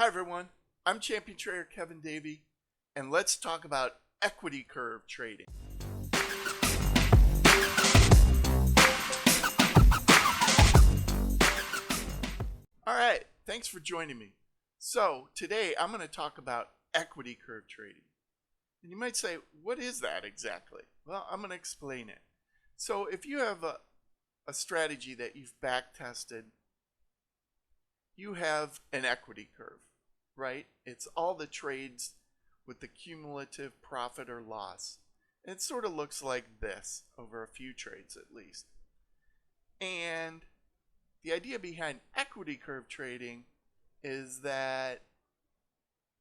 Hi everyone, I'm champion trader Kevin Davey, and let's talk about equity curve trading. Alright, thanks for joining me. So today I'm going to talk about equity curve trading. And you might say, what is that exactly? Well, I'm going to explain it. So if you have a strategy that you've back tested, you have an equity curve, right? It's all the trades with the cumulative profit or loss. And it sort of looks like this over a few trades at least. And the idea behind equity curve trading is that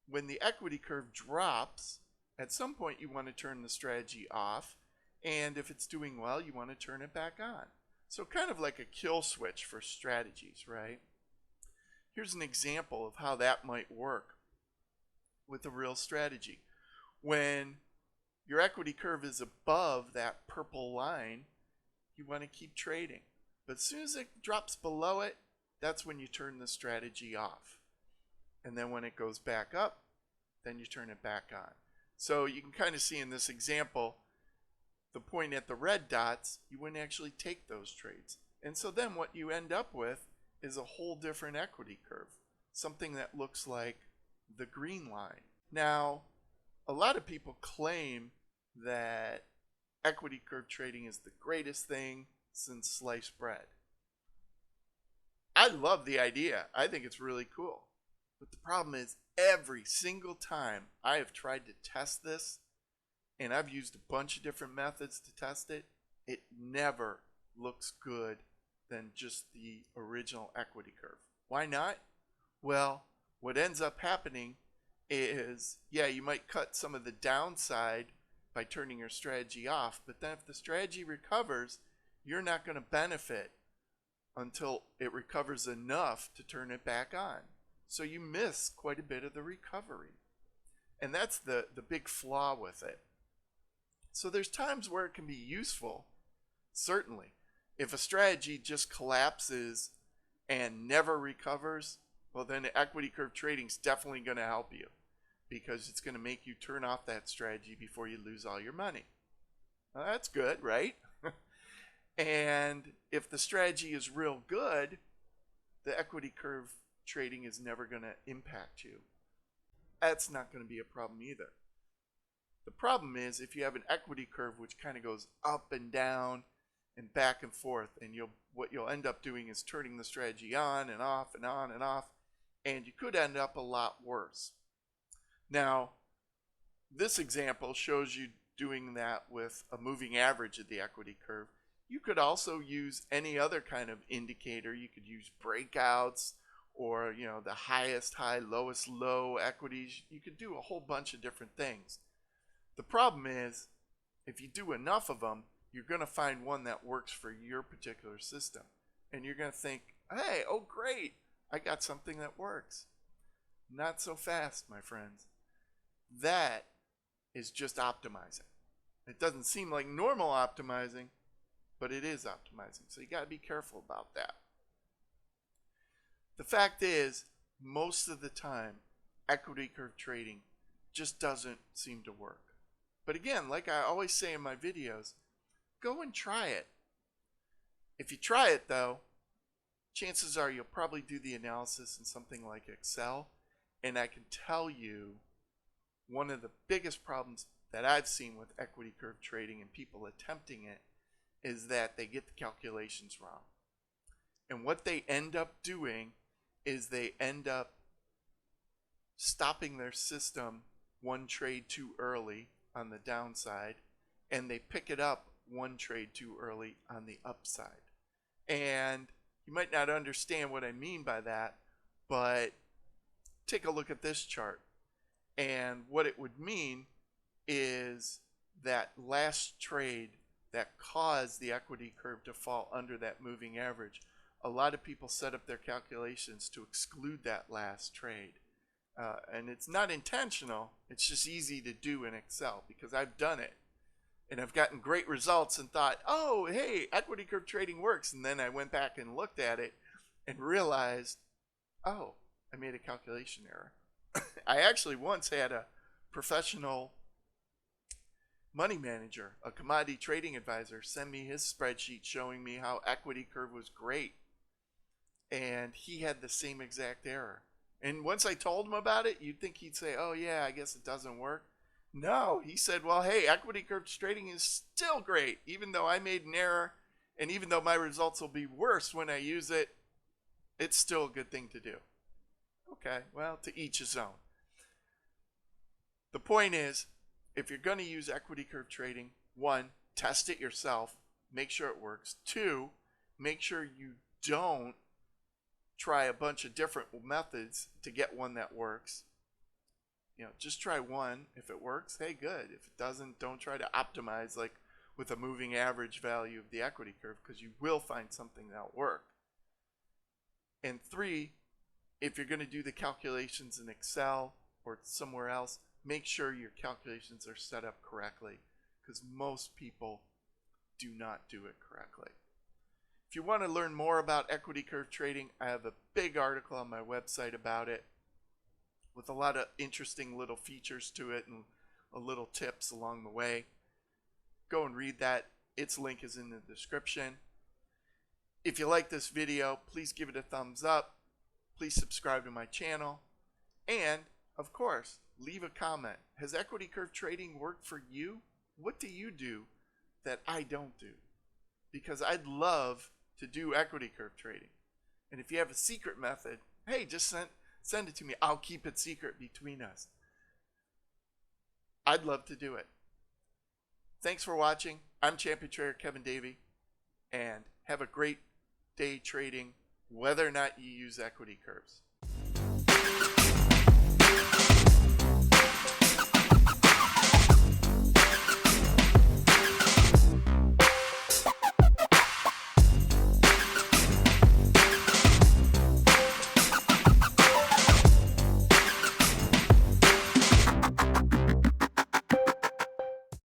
when the equity curve drops, at some point you want to turn the strategy off, and if it's doing well, you want to turn it back on. So kind of like a kill switch for strategies, right? Here's an example of how that might work with a real strategy. When your equity curve is above that purple line, you want to keep trading. But as soon as it drops below it, that's when you turn the strategy off. And then when it goes back up, then you turn it back on. So you can kind of see in this example, the point at the red dots, you wouldn't actually take those trades. And so then what you end up with is a whole different equity curve, something that looks like the green line. Now, a lot of people claim that equity curve trading is the greatest thing since sliced bread. I love the idea. I think it's really cool. But the problem is every single time I have tried to test this, and I've used a bunch of different methods to test it, it never looks good than just the original equity curve. Why not? Well, what ends up happening is, yeah, you might cut some of the downside by turning your strategy off, but then if the strategy recovers, you're not going to benefit until it recovers enough to turn it back on. So you miss quite a bit of the recovery. And that's the big flaw with it. So there's times where it can be useful, certainly. If a strategy just collapses and never recovers, well then equity curve trading is definitely going to help you, because it's going to make you turn off that strategy before you lose all your money. Well, that's good, right? And if the strategy is real good, the equity curve trading is never going to impact you. That's not going to be a problem either. The problem is if you have an equity curve which kind of goes up and down and back and forth, and what you'll end up doing is turning the strategy on and off and on and off, and you could end up a lot worse. Now, this example shows you doing that with a moving average of the equity curve. You could also use any other kind of indicator. You could use breakouts or, the highest high, lowest low equities. You could do a whole bunch of different things. The problem is, if you do enough of them, you're going to find one that works for your particular system. And you're going to think, hey, oh great, I got something that works. Not so fast, my friends. That is just optimizing. It doesn't seem like normal optimizing, but it is optimizing. So you got to be careful about that. The fact is, most of the time, equity curve trading just doesn't seem to work. But again, like I always say in my videos, go and try it. If you try it though, chances are you'll probably do the analysis in something like Excel. And I can tell you, one of the biggest problems that I've seen with equity curve trading and people attempting it is that they get the calculations wrong. And what they end up doing is they end up stopping their system one trade too early on the downside, and they pick it up one trade too early on the upside. And you might not understand what I mean by that, but take a look at this chart. And what it would mean is that last trade that caused the equity curve to fall under that moving average, a lot of people set up their calculations to exclude that last trade. And it's not intentional, it's just easy to do in Excel because I've done it. And I've gotten great results and thought, oh, hey, equity curve trading works. And then I went back and looked at it and realized, oh, I made a calculation error. I actually once had a professional money manager, a commodity trading advisor, send me his spreadsheet showing me how equity curve was great. And he had the same exact error. And once I told him about it, you'd think he'd say, oh, yeah, I guess it doesn't work. No, he said, well, hey, equity curve trading is still great, even though I made an error. And even though my results will be worse when I use it, it's still a good thing to do. Okay, well, to each his own. The point is, if you're going to use equity curve trading, 1, test it yourself, make sure it works. 2, make sure you don't try a bunch of different methods to get one that works. Just try one. If it works, hey, good. If it doesn't, don't try to optimize like with a moving average value of the equity curve, because you will find something that'll work. And 3, if you're going to do the calculations in Excel or somewhere else, make sure your calculations are set up correctly, because most people do not do it correctly. If you want to learn more about equity curve trading, I have a big article on my website about it with a lot of interesting little features to it and a little tips along the way. Go and read that. Its link is in the description. If you like this video, please give it a thumbs up. Please subscribe to my channel. And, of course, leave a comment. Has equity curve trading worked for you? What do you do that I don't do? Because I'd love to do equity curve trading. And if you have a secret method, hey, just send it to me. I'll keep it secret between us. I'd love to do it. Thanks for watching. I'm Champion Trader Kevin Davey, and have a great day trading, whether or not you use equity curves.